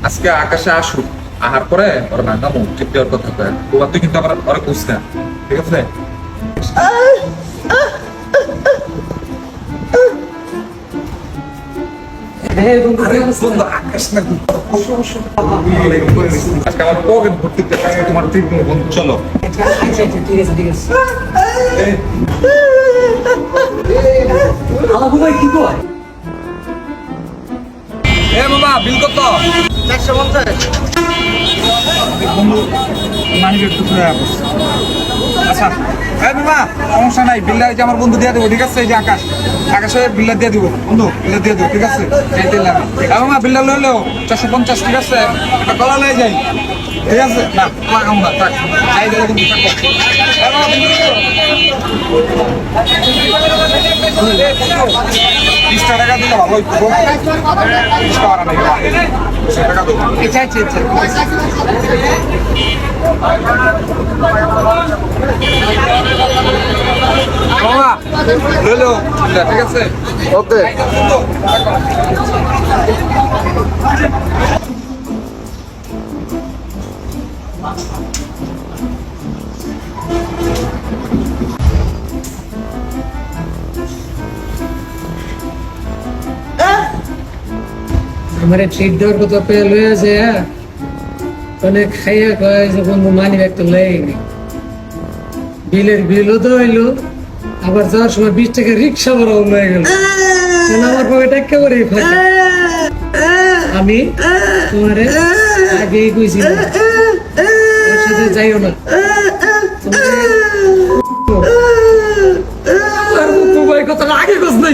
আজকে আকাশে আসুক, আহার পরে ওর নাগামো ঠিক দেওয়ার কথা কয়। তোমার তুই কিন্তু আবার ওরা কুছ না, ঠিক আছে? আরে বন্ধু, আকাশ না আজকে আমার পকেট ভর্তি আজকে তোমার ঠিক বন্ধু, চলো। এ বাবা, বিল কত? 450। বন্ধু মানিব্যাগ তো চলে আসছে। আচ্ছা এই বাবা, সমস্যা নাই, বিল্লা এই যে আমার বন্ধু দিয়ে দেবো, ঠিক আছে? এই যে আকাশে বিল্লা দিয়ে দিব বন্ধু, বিল্লা দিয়ে দেবো, ঠিক আছে? এই দিলাম বাবা, বিল্লা লইলো 450, ঠিক আছে? একটা কলা লয়ে যাই, ঠিক আছে? না লাগাম না, থাক যাই দিলে কিন্তু থাকো। এই বাবা, বিল লইলো 20 টাকা দিলে ভালো হইতো গো। 20 টাকা নাই, 20 টাকা দেবো। আচ্ছা আচ্ছা আচ্ছা। বাবা লইলো, ঠিক আছে? ওকে। हमारे ट्रीट देওয়ার কথা পেয়ে লয়ে আছে অনেক খাইয়া কয় যে বন্ধু মানি ব্যাগ তো লয়নি, বিলের বিলও তো হইলো, আবার যাওয়ার সময় 20 টাকা রিক্সা ভাড়াও লয়ে গেল। আমার পকেট একেবারেই ফাঁকা। আমি তোমারে আগেই কইছিলাম ওর সাথে যাইও না। তোমার কথা আগে কস নাই।